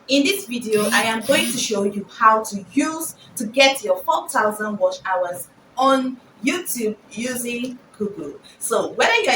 In this video, I am going to show you how to get your 4,000 watch hours on YouTube using Google. So whether you're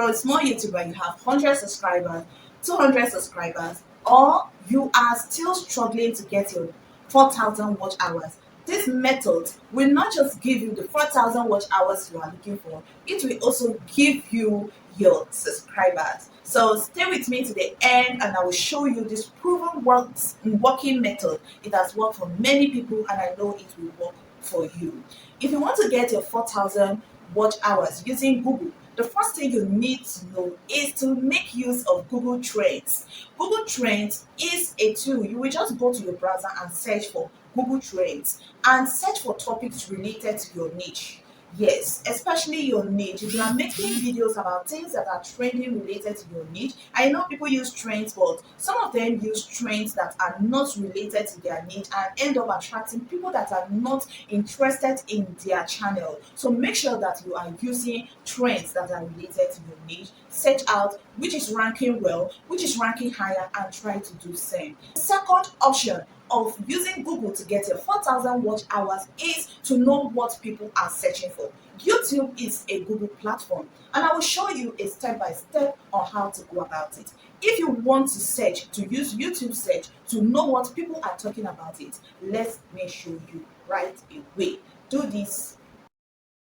a small YouTuber, you have 100 subscribers, 200 subscribers, or you are still struggling to get your 4,000 watch hours, this method will not just give you the 4,000 watch hours you are looking for, it will also give you your subscribers. So stay with me to the end and I will show you this proven working method. It has worked for many people and I know it will work for you. If you want to get your 4,000 watch hours using Google, the first thing you need to know is to make use of Google Trends. Google Trends is a tool. You will just go to your browser and search for Google Trends and search for topics related to your niche. Yes, especially your niche. If you are making videos about things that are trending related to your niche, I know people use trends, but some of them use trends that are not related to their niche and end up attracting people that are not interested in their channel. So make sure that you are using trends that are related to your niche. Search out which is ranking well, which is ranking higher, and try to do same. Second option of using Google to get your 4,000 watch hours is to know what people are searching for. YouTube is a Google platform, and I will show you a step by step on how to go about it. If you want to search, to use YouTube search to know what people are talking about it, let me show you right away. Do this.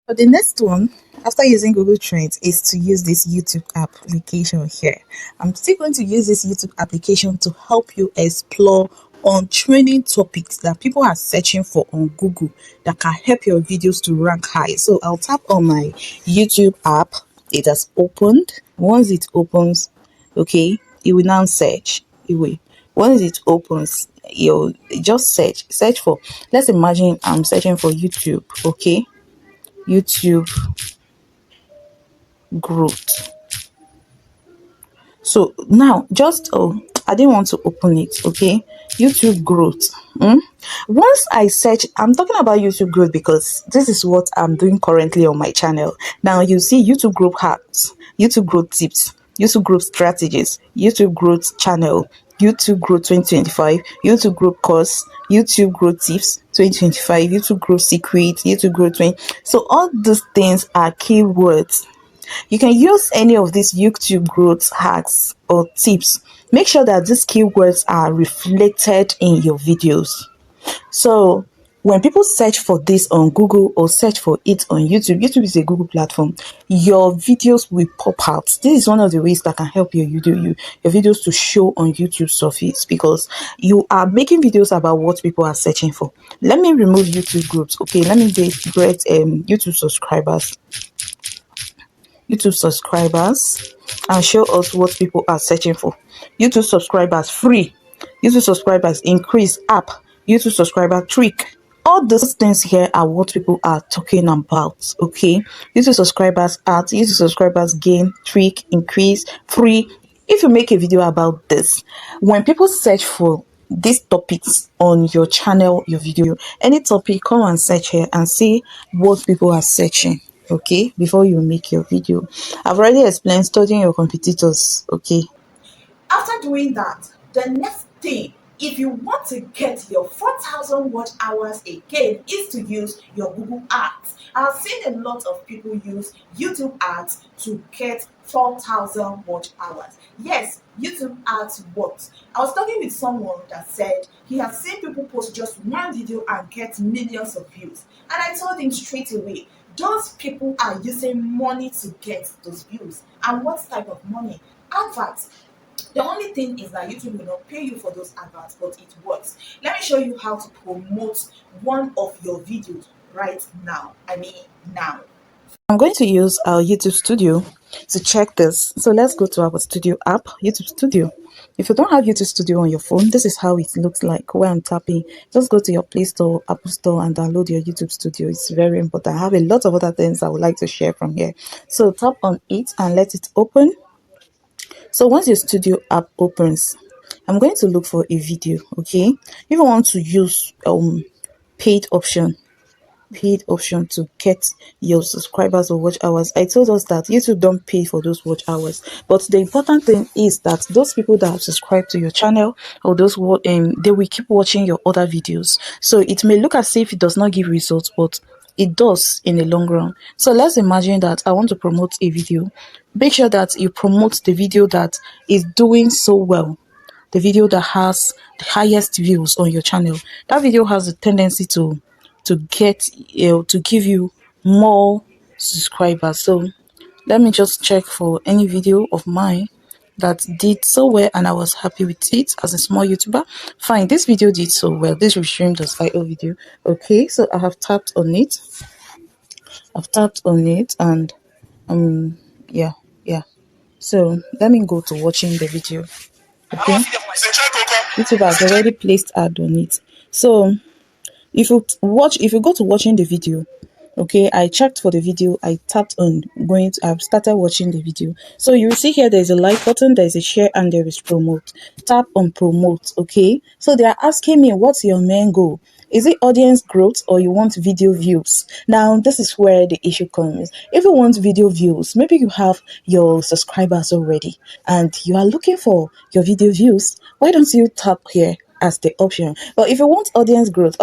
So the next one, after using Google Trends, is to use this YouTube application here. I'm still going to use this YouTube application to help you explore on training topics that people are searching for on Google that can help your videos to rank high. So I'll tap on my YouTube app. It has opened. Once it opens, okay, it will now search. It will. Once it opens, you just search for. Let's imagine I'm searching for YouTube. Okay, YouTube growth. So now just I didn't want to open it. Okay, YouTube growth. Once I search, I'm talking about YouTube growth because this is what I'm doing currently on my channel. Now you see YouTube growth hacks, YouTube growth tips, YouTube growth strategies, YouTube growth channel, YouTube growth 2025, YouTube growth course, YouTube growth tips 2025, YouTube growth secret, YouTube growth 20. So all these things are keywords. You can use any of these YouTube growth hacks or tips. Make sure that these keywords are reflected in your videos. So when people search for this on Google or search for it on YouTube, YouTube is a Google platform, your videos will pop out. This is one of the ways that can help your videos to show on YouTube surface because you are making videos about what people are searching for. Let me remove YouTube groups. Okay, let me get YouTube subscribers and show us what people are searching for. YouTube subscribers free, YouTube subscribers increase app, YouTube subscriber trick. All those things here are what people are talking about. Okay, YouTube subscribers add, YouTube subscribers gain, trick, increase, free. If you make a video about this, when people search for these topics on your channel, your video, any topic, come and search here and see what people are searching. Okay, before you make your video, I've already explained studying your competitors. Okay, After doing that, the next thing, if you want to get your 4,000 watch hours again, is to use your Google Ads. I've seen a lot of people use YouTube Ads to get 4,000 watch hours. Yes, YouTube Ads works. I was talking with someone that said he has seen people post just one video and get millions of views. And I told him straight away, those people are using money to get those views. And what type of money? Adverts. The only thing is that YouTube will not pay you for those adverts, but it works. Let me show you how to promote one of your videos right now. Now. I'm going to use our YouTube Studio to check this. So let's go to our Studio app, YouTube Studio. If you don't have YouTube Studio on your phone, this is how it looks like where I'm tapping. Just go to your Play Store, Apple Store, and download your YouTube Studio. It's very important. I have a lot of other things I would like to share from here. So tap on it and let it open. So once your Studio app opens, I'm going to look for a video. Okay, if you want to use paid option, paid option to get your subscribers or watch hours. I told us that YouTube don't pay for those watch hours, but the important thing is that those people that have subscribed to your channel, or those who they will keep watching your other videos. So it may look as if it does not give results, but it does in the long run. So let's imagine that I want to promote a video. Make sure that you promote the video that is doing so well, the video that has the highest views on your channel. That video has a tendency to get to give you more subscribers. So let me just check for any video of mine that did so well and I was happy with it as a small YouTuber. Fine, this video did so well. This was streamed as IO video. Okay, so I have tapped on it. I've tapped on it and yeah, yeah. So let me go to watching the video. Okay, YouTube has already placed ad on it. So if you go to watching the video, okay, I checked for the video, I tapped on I've started watching the video. So you will see here there's a like button, there's a share, and there is promote. Tap on promote. Okay, so they are asking me, what's your main goal? Is it audience growth or you want video views? Now, this is where the issue comes. If you want video views, maybe you have your subscribers already and you are looking for your video views, why don't you tap here as the option? But if you want audience growth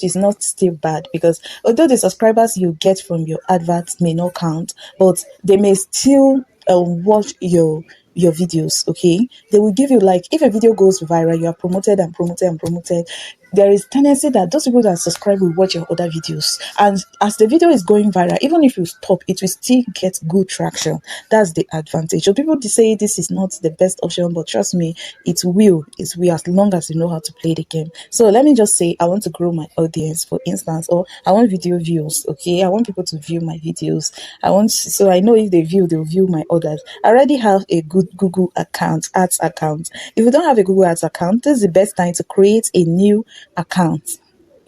is not still bad, because although the subscribers you get from your adverts may not count, but they may still watch your videos. Okay, they will give you, like, if a video goes viral, you are promoted and promoted and promoted, there is tendency that those people that subscribe will watch your other videos, and as the video is going viral, even if you stop, it will still get good traction. That's the advantage. So people say this is not the best option, but trust me, it will as long as you know how to play the game. So let me just say, I want to grow my audience, for instance, or I want video views. Okay, I want people to view my videos. So I know if they view, they'll view my others. I already have a good Google ads account. If you don't have a Google ads account, this is the best time to create a new account.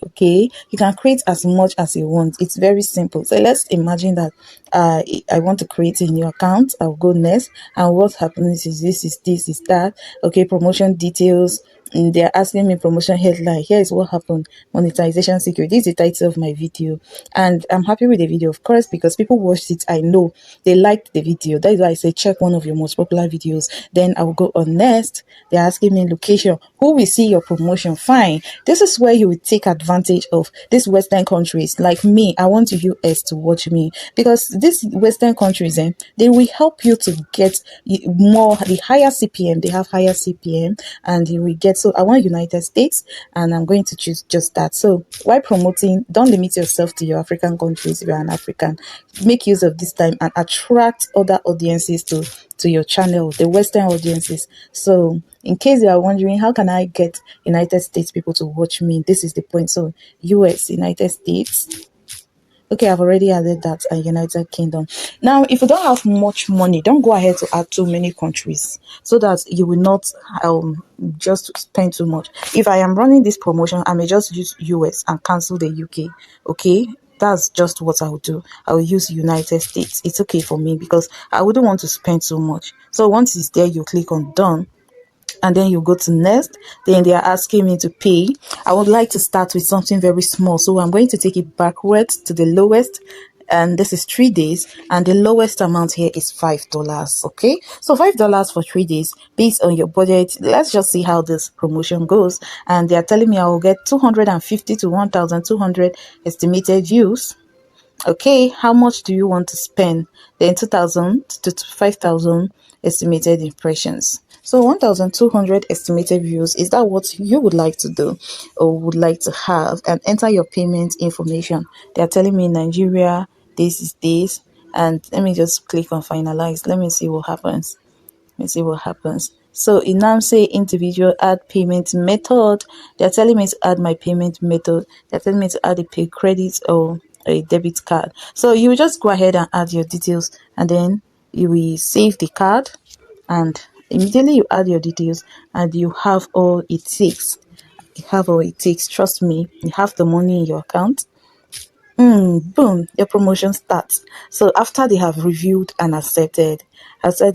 Okay, you can create as much as you want. It's very simple. So let's imagine that I want to create a new account. I'll go next, and what happens is this is that. Okay, promotion details. And they're asking me promotion headline. Here is what happened. Monetization secret. This is the title of my video, and I'm happy with the video, of course, because people watched it. I know they liked the video. That is why I say check one of your most popular videos. Then I will go on next. They're asking me location. Who will see your promotion? Fine. This is where you will take advantage of these Western countries. Like me, I want US to watch me, because these Western countries, they will help you to get the higher CPM. They have higher CPM, and you will get. So I want United States, and I'm going to choose just that. So while promoting, don't limit yourself to your African countries. If you're an African, make use of this time and attract other audiences to your channel, the Western audiences. So in case you are wondering, how can I get United States people to watch me? This is the point. So US, United States. Okay, I've already added that, and United Kingdom. Now, if you don't have much money, don't go ahead to add too many countries, so that you will not just spend too much. If I am running this promotion, I may just use US and cancel the UK. Okay, that's just what I will do. I will use United States. It's okay for me, because I wouldn't want to spend so much. So once it's there, you click on done, and then you go to next. Then they are asking me to pay. I would like to start with something very small, so I'm going to take it backwards to the lowest, and this is 3 days, and the lowest amount here is $5. Okay, so $5 for 3 days based on your budget. Let's just see how this promotion goes. And they are telling me I will get 250 to 1,200 estimated views. Okay, how much do you want to spend? Then 2,000 to 5,000 estimated impressions. So 1,200 estimated views. Is that what you would like to do or would like to have? And enter your payment information. They are telling me Nigeria, this is this. And let me just click on finalize. Let me see what happens. Let's see what happens. So it now say individual add payment method. They're telling me to add my payment method. They're telling me to add a pay credit or a debit card. So you just go ahead and add your details, and then you will save the card, and immediately you add your details, and you have all it takes. You have all it takes. Trust me, you have the money in your account. Boom, your promotion starts. So after they have reviewed and accepted, after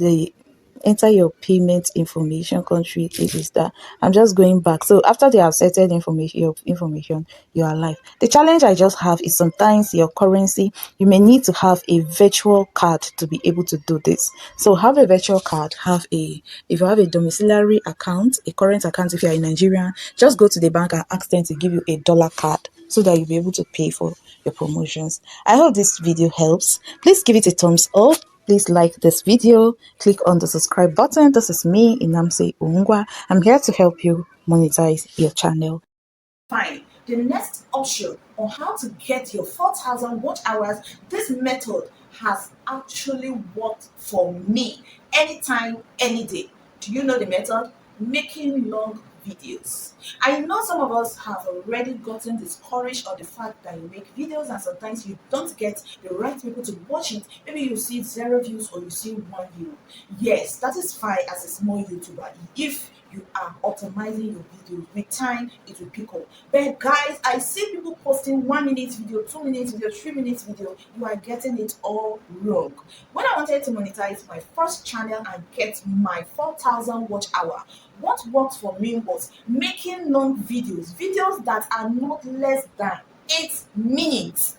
enter your payment information country. This is that. I'm just going back. So after they have settled information, you are live. The challenge I just have is sometimes your currency, you may need to have a virtual card to be able to do this. So have a virtual card, if you have a domiciliary account, a current account, if you are in Nigeria, just go to the bank and ask them to give you a dollar card so that you'll be able to pay for your promotions. I hope this video helps. Please give it a thumbs up. Please like this video. Click on the subscribe button. This is me, Inamse Ungwa. I'm here to help you monetize your channel. Fine. The next option on how to get your 4,000 watch hours, this method has actually worked for me anytime, any day. Do you know the method? Making long videos. I know some of us have already gotten discouraged on the fact that you make videos and sometimes you don't get the right people to watch it. Maybe you see 0 views or you see 1 view. Yes, that is fine as a small YouTuber. If you are optimizing your videos, with time it will pick up. But guys, I see people posting 1 minute video, 2 minutes video, 3 minutes video. You are getting it all wrong. When I wanted to monetize my first channel and get my 4,000 watch hour, what worked for me was making long videos that are not less than 8 minutes.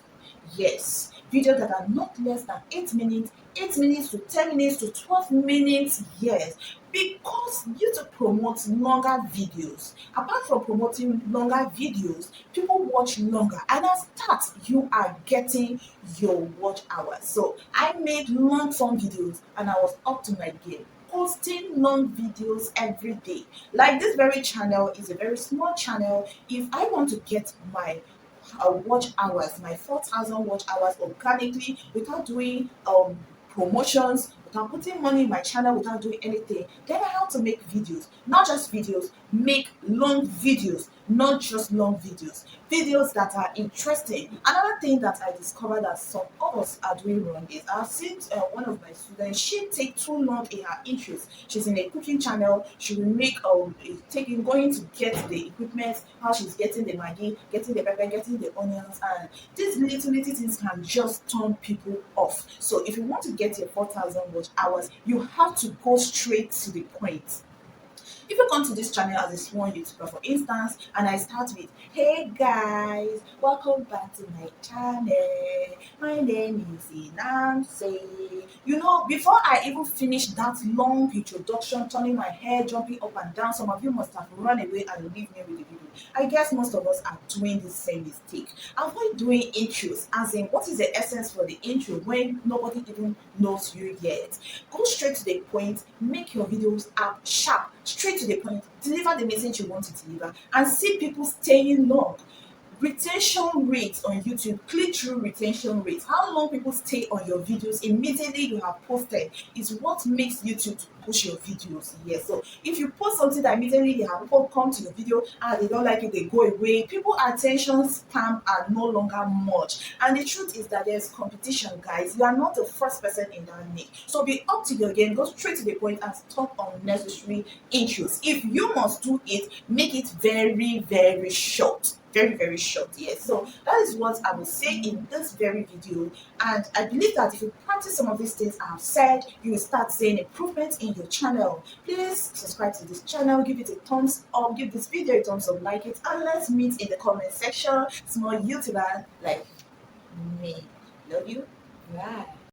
Yes, videos that are not less than 8 minutes, 8 minutes to 10 minutes to 12 minutes. Yes, because YouTube promotes longer videos. Apart from promoting longer videos, people watch longer, and as that, you are getting your watch hours. So I made long form videos and I was up to my game, posting long videos every day. Like this very channel is a very small channel. If I want to get my watch hours, my 4,000 watch hours organically without doing promotions, without putting money in my channel, without doing anything, then I have to make videos. Not just videos, make long videos, not just long videos that are interesting. Another thing that I discovered that some of us are doing wrong is I've seen one of my students, she take too long in her interest. She's in a cooking channel. She will make taking going to get the equipment, how she's getting the maggi, getting the pepper, getting the onions, and these little things can just turn people off. So if you want to get your 4,000 watch hours, you have to go straight to the point. If you come to this channel as a small YouTuber, for instance, and I start with, hey guys, welcome back to my channel. My name is Nancy. You know, before I even finish that long introduction, turning my head, jumping up and down, some of you must have run away and leave me with the video. I guess most of us are doing the same mistake. Avoid doing intros, as in, what is the essence for the intro when nobody even knows you yet? Go straight to the point, make your videos up sharp, straight to the point, deliver the message you want to deliver, and see people staying long. Retention rates on YouTube, click-through retention rates, how long people stay on your videos immediately you have posted, is what makes YouTube to push your videos. Yes, so if you post something that immediately they have people come to your video and they don't like it, they go away, people attention span are no longer much. And the truth is that there's competition, guys. You are not the first person in that niche, so be up to your game, go straight to the point and stop unnecessary intros. If you must do it, make it very short, very short. Yes, so that is what I will say in this very video, and I believe that if you practice some of these things I have said, you will start seeing improvements in your channel. Please subscribe to this channel, give it a thumbs up, give this video a thumbs up, like it, and let's meet in the comment section. Small YouTuber like me. Love you. Bye.